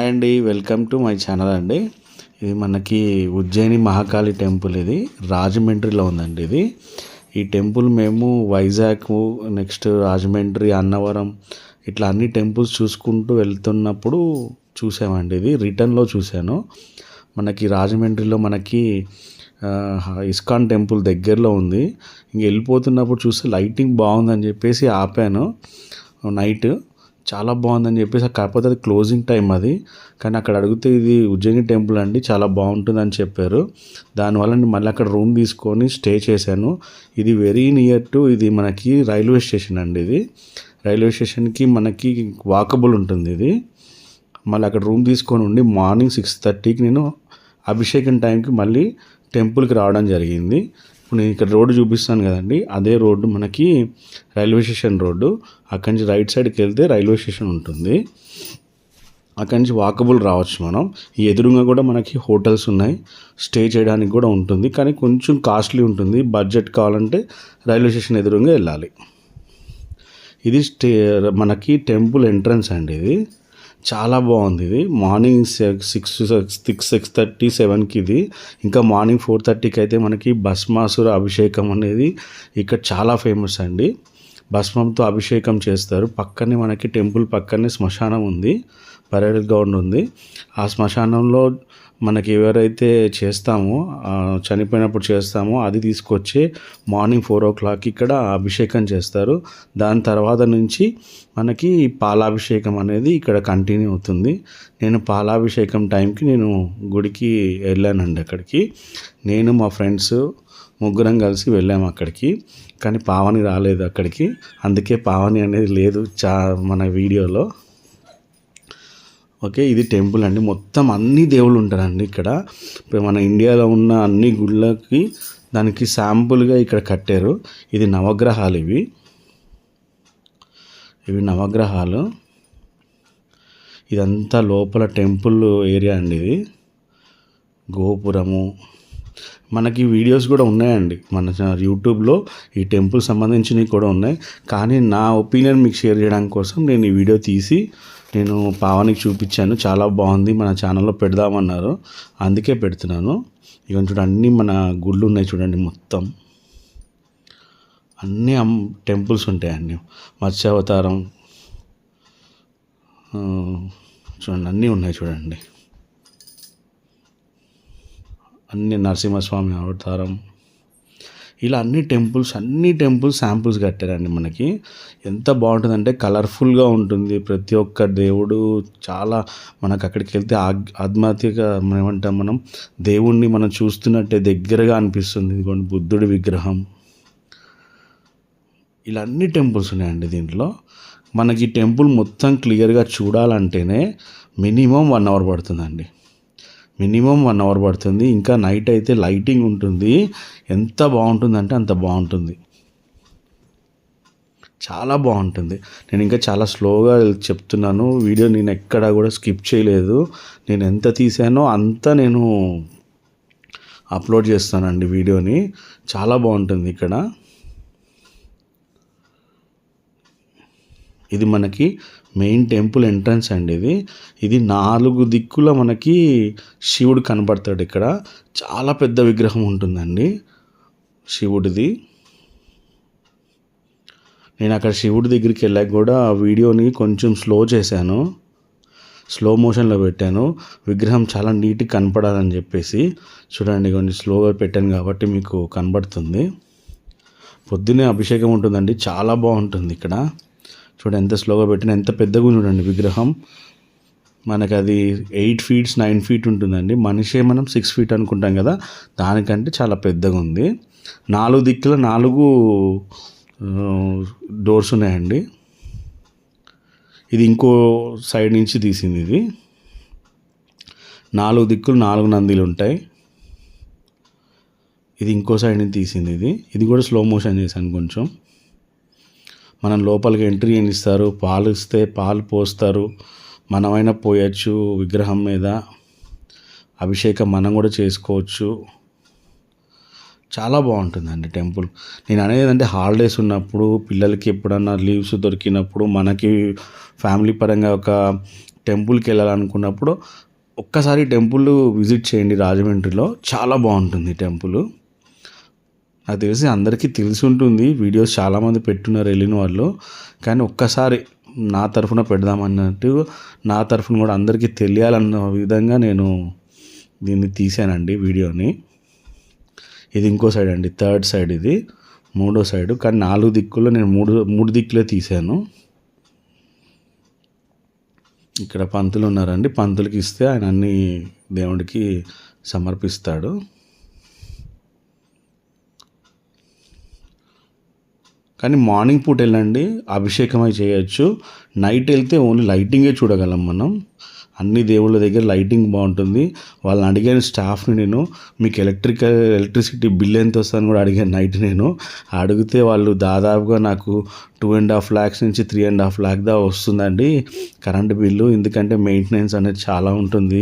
Hi అండి, welcome to my channel అండి. ఇది మనకి ఉజ్జయిని మహాకాళి టెంపుల్. ఇది రాజమండ్రిలో ఉందండి. ఈ టెంపుల్ మేము వైజాగ్, నెక్స్ట్ రాజమండ్రి, అన్నవరం ఇట్లా అన్ని టెంపుల్స్ చూసుకుంటూ వెళ్తున్నప్పుడు చూసామండి. ఇది రిటర్న్లో చూశాను. మనకి రాజమండ్రిలో మనకి ఇస్కాన్ టెంపుల్ దగ్గరలో ఉంది. ఇంక వెళ్ళిపోతున్నప్పుడు చూస్తే లైటింగ్ బాగుందని చెప్పేసి ఆపాను. నైట్ చాలా బాగుందని చెప్పేసి, కాకపోతే అది క్లోజింగ్ టైం అది. కానీ అక్కడ అడిగితే ఇది ఉజ్జయిని టెంపుల్ అండి, చాలా బాగుంటుందని చెప్పారు. దానివల్ల నేను మళ్ళీ అక్కడ రూమ్ తీసుకొని స్టే చేశాను. ఇది వెరీ నియర్ టు ఇది మనకి రైల్వే స్టేషన్ అండి. ఇది రైల్వే స్టేషన్కి మనకి వాకబుల్ ఉంటుంది. ఇది మళ్ళీ అక్కడ రూమ్ తీసుకొని ఉండి మార్నింగ్ 6:30కి నేను అభిషేకం టైంకి మళ్ళీ టెంపుల్కి రావడం జరిగింది. ఇప్పుడు నేను ఇక్కడ రోడ్డు చూపిస్తాను కదండి, అదే రోడ్డు మనకి రైల్వే స్టేషన్ రోడ్డు. అక్కడి నుంచి రైట్ సైడ్కి వెళ్తే రైల్వే స్టేషన్ ఉంటుంది. అక్కడి నుంచి వాకబుల్ రావచ్చు మనం. ఈ ఎదురుగా కూడా మనకి హోటల్స్ ఉన్నాయి, స్టే చేయడానికి కూడా ఉంటుంది. కానీ కొంచెం కాస్ట్లీ ఉంటుంది. బడ్జెట్ కావాలంటే రైల్వే స్టేషన్ ఎదురుగా వెళ్ళాలి. ఇది మనకి టెంపుల్ ఎంట్రన్స్ అండి. ఇది చాలా బాగుంది. ఇది మార్నింగ్ 6:30, 7కి ఇది. ఇంకా మార్నింగ్ 4:30కి అయితే మనకి భస్మాసుర అభిషేకం అనేది ఇక్కడ చాలా ఫేమస్ అండి. భస్మంతో అభిషేకం చేస్తారు. పక్కనే మనకి టెంపుల్ పక్కనే శ్మశానం ఉంది, పరేడ్ గ్రౌండ్ ఉంది. ఆ శ్మశానంలో మనకి ఎవరైతే చేస్తామో, చనిపోయినప్పుడు చేస్తామో, అది తీసుకొచ్చి మార్నింగ్ 4 o'clock ఇక్కడ అభిషేకం చేస్తారు. దాని తర్వాత నుంచి మనకి పాలాభిషేకం అనేది ఇక్కడ కంటిన్యూ అవుతుంది. నేను పాలాభిషేకం టైంకి నేను గుడికి వెళ్ళానండి. అక్కడికి నేను మా ఫ్రెండ్స్ ముగ్గురం కలిసి వెళ్ళాము అక్కడికి. కానీ పావని రాలేదు అక్కడికి, అందుకే పావని అనేది లేదు మన వీడియోలో. ఓకే, ఇది టెంపుల్ అండి. మొత్తం అన్ని దేవుళ్ళు ఉంటారండి ఇక్కడ. ఇప్పుడు మన ఇండియాలో ఉన్న అన్ని గుళ్ళకి దానికి శాంపుల్గా ఇక్కడ కట్టారు. ఇది నవగ్రహాలు. ఇవి నవగ్రహాలు. ఇదంతా లోపల టెంపుల్ ఏరియా అండి. ఇది గోపురము. మనకి వీడియోస్ కూడా ఉన్నాయండి మన యూట్యూబ్లో, ఈ టెంపుల్ సంబంధించినవి కూడా ఉన్నాయి. కానీ నా ఒపీనియన్ మీకు షేర్ చేయడానికి కోసం నేను ఈ వీడియో తీసి నేను పావనికి చూపించాను. చాలా బాగుంది, మన ఛానల్లో పెడదామన్నారు, అందుకే పెడుతున్నాను. ఇక చూడండి, అన్నీ మన గుళ్ళు ఉన్నాయి చూడండి. మొత్తం అన్నీ టెంపుల్స్ ఉంటాయండి. మత్స్యావతారం చూడండి, అన్నీ ఉన్నాయి చూడండి. అన్ని నరసింహస్వామి అవతారం, ఇలా అన్ని టెంపుల్స్ శాంపుల్స్ కట్టారండి. మనకి ఎంత బాగుంటుందంటే కలర్ఫుల్గా ఉంటుంది ప్రతి ఒక్క దేవుడు. చాలా మనకు అక్కడికి వెళ్తే ఆధ్యాత్మిక ఏమంటాం, మనం దేవుణ్ణి మనం చూస్తున్నట్టే దగ్గరగా అనిపిస్తుంది. ఇదిగోండి బుద్ధుడి విగ్రహం. ఇలా అన్ని టెంపుల్స్ ఉన్నాయండి దీంట్లో. మనకి టెంపుల్ మొత్తం క్లియర్గా చూడాలంటేనే మినిమం 1 hour పడుతుందండి. మినిమం 1 hour పడుతుంది. ఇంకా నైట్ అయితే లైటింగ్ ఉంటుంది. ఎంత బాగుంటుందంటే అంత బాగుంటుంది, చాలా బాగుంటుంది. నేను ఇంకా చాలా స్లోగా చెప్తున్నాను. వీడియో నేను ఎక్కడా కూడా స్కిప్ చేయలేదు. నేను ఎంత తీసానో అంత నేను అప్లోడ్ చేస్తానండి వీడియోని. చాలా బాగుంటుంది ఇక్కడ. ఇది మనకి మెయిన్ టెంపుల్ ఎంట్రన్స్ అండి. ఇది 4 దిక్కుల మనకి శివుడు కనబడతాడు. ఇక్కడ చాలా పెద్ద విగ్రహం ఉంటుందండి శివుడిది. నేను అక్కడ శివుడి దగ్గరికి వెళ్ళాక కూడా ఆ వీడియోని కొంచెం స్లో చేశాను, స్లో మోషన్లో పెట్టాను. విగ్రహం చాలా నీట్గా కనపడాలని చెప్పేసి. చూడండి, కొంచెం స్లోగా పెట్టాను కాబట్టి మీకు కనబడుతుంది. పొద్దున్నే అభిషేకం ఉంటుందండి, చాలా బాగుంటుంది ఇక్కడ. చూడండి ఎంత స్లోగా పెట్టిన, ఎంత పెద్దగా చూడండి విగ్రహం. మనకు అది 8 feet 9 feet ఉంటుందండి. మనిషే మనం 6 feet అనుకుంటాం కదా, దానికంటే చాలా పెద్దగా ఉంది. 4 దిక్కుల 4 డోర్స్ ఉన్నాయండి. ఇది ఇంకో సైడ్ నుంచి తీసింది. ఇది 4 దిక్కులు 4 నందిలు ఉంటాయి. ఇది ఇంకో సైడ్ నుంచి తీసింది. ఇది కూడా స్లో మోషన్ చేశాను కొంచెం. మనం లోపలికి ఎంట్రీ ఇస్తారు, పాలు ఇస్తే పాలు పోస్తారు, మనమైనా పోయచ్చు. విగ్రహం మీద అభిషేకం మనం కూడా చేసుకోవచ్చు. చాలా బాగుంటుందండి టెంపుల్. నేను అనేది అంటే హాలిడేస్ ఉన్నప్పుడు, పిల్లలకి ఎప్పుడన్నా లీవ్స్ దొరికినప్పుడు, మనకి ఫ్యామిలీ పరంగా ఒక టెంపుల్కి వెళ్ళాలనుకున్నప్పుడు ఒక్కసారి టెంపుల్ విజిట్ చేయండి. రాజమండ్రిలో చాలా బాగుంటుంది టెంపుల్. నాకు తెలిసి అందరికీ తెలిసి ఉంటుంది, వీడియోస్ చాలామంది పెట్టున్నారు వెళ్ళిన వాళ్ళు. కానీ ఒక్కసారి నా తరఫున పెడదామన్నట్టు, నా తరఫున కూడా అందరికీ తెలియాలన్న విధంగా నేను దీన్ని తీసానండి వీడియోని. ఇది ఇంకో సైడ్ అండి, థర్డ్ సైడ్, ఇది మూడో సైడు. కానీ 4 దిక్కుల్లో నేను మూడు దిక్కులే తీసాను. ఇక్కడ పంతులు ఉన్నారండి, పంతులకి ఇస్తే ఆయన అన్ని దేవుడికి సమర్పిస్తాడు. కానీ మార్నింగ్ పూట వెళ్ళండి, అభిషేకం అయి చేయొచ్చు. నైట్ వెళ్తే ఓన్లీ లైటింగే చూడగలం మనం. అన్ని దేవుళ్ళ దగ్గర లైటింగ్ బాగుంటుంది. వాళ్ళని అడిగాను స్టాఫ్ని, నేను మీకు ఎలక్ట్రిసిటీ బిల్ ఎంత వస్తుందని కూడా అడిగాను నైట్. నేను అడిగితే వాళ్ళు దాదాపుగా నాకు 2.5 lakhs నుంచి 3.5 lakh దాకా వస్తుందండి కరెంటు బిల్లు, ఎందుకంటే మెయింటెనెన్స్ అనేది చాలా ఉంటుంది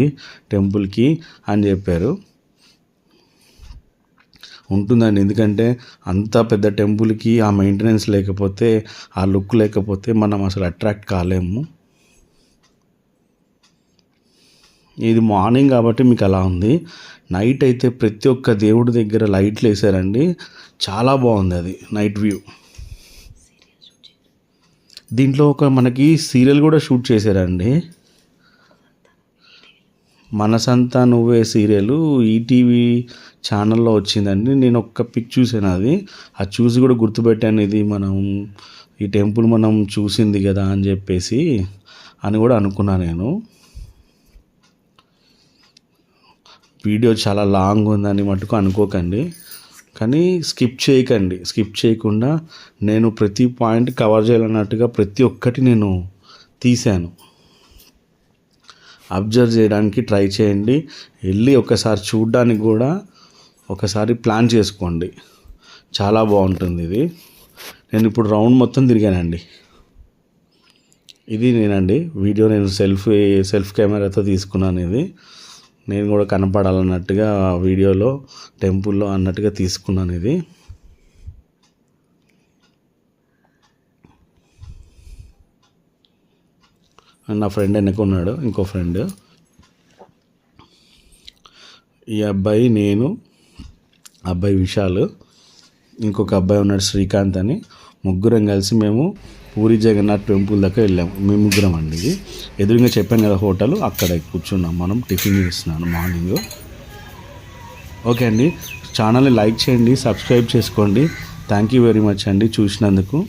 టెంపుల్కి అని చెప్పారు. ఉంటుందండి, ఎందుకంటే అంత పెద్ద టెంపుల్కి ఆ మెయింటెనెన్స్ లేకపోతే, ఆ లుక్ లేకపోతే మనం అసలు అట్రాక్ట్ కాలేము. ఇది మార్నింగ్ కాబట్టి మీకు అలా ఉంది. నైట్ అయితే ప్రతి ఒక్క దేవుడి దగ్గర లైట్లు వేసారండి, చాలా బాగుంది అది నైట్ వ్యూ. దీంట్లో ఒక మనకి సీరియల్ కూడా షూట్ చేశారండి, మనసంతా నువ్వే సీరియల్ ఈటీవీ ఛానల్లో వచ్చిందండి. నేను ఒక్క పిక్ చూసాను, అది చూసి కూడా గుర్తుపెట్టాను, ఇది మనం ఈ టెంపుల్ మనం చూసింది కదా అని చెప్పేసి అని కూడా అనుకున్నాను నేను. వీడియో చాలా లాంగ్ ఉందని మటుకు అనుకోకండి, కానీ స్కిప్ చేయకుండా నేను ప్రతి పాయింట్ కవర్ చేయాలన్నట్టుగా ప్రతి ఒక్కటి నేను తీశాను. అబ్జర్వ్ చేయడానికి ట్రై చేయండి, వెళ్ళి ఒకసారి చూడడానికి కూడా ఒకసారి ప్లాన్ చేసుకోండి, చాలా బాగుంటుంది ఇది. నేను ఇప్పుడు రౌండ్ మొత్తం తిరిగానండి. ఇది నేనండి వీడియో, నేను సెల్ఫ్ కెమెరాతో తీసుకున్నాను. ఇది నేను కూడా కనపడాలన్నట్టుగా వీడియోలో టెంపుల్లో అన్నట్టుగా తీసుకున్నాను ఇది. నా ఫ్రెండ్ వెనకున్నాడు, ఇంకో ఫ్రెండ్. ఈ అబ్బాయి, నేను, అబ్బాయి విశాల్, ఇంకొక అబ్బాయి ఉన్నాడు శ్రీకాంత్ అని, ముగ్గురం కలిసి మేము పూరి జగన్నాథ్ టెంపుల్ దాకా వెళ్ళాము. మేము ముగ్గురం అండి. ఇది ఎదురుగా చెప్పాను కదా హోటల్, అక్కడ కూర్చున్నాం మనం, టిఫిన్ చేస్తున్నాను మార్నింగ్. ఓకే అండి, ఛానల్ని లైక్ చేయండి, సబ్స్క్రైబ్ చేసుకోండి. థ్యాంక్ యూ వెరీ మచ్ అండి చూసినందుకు.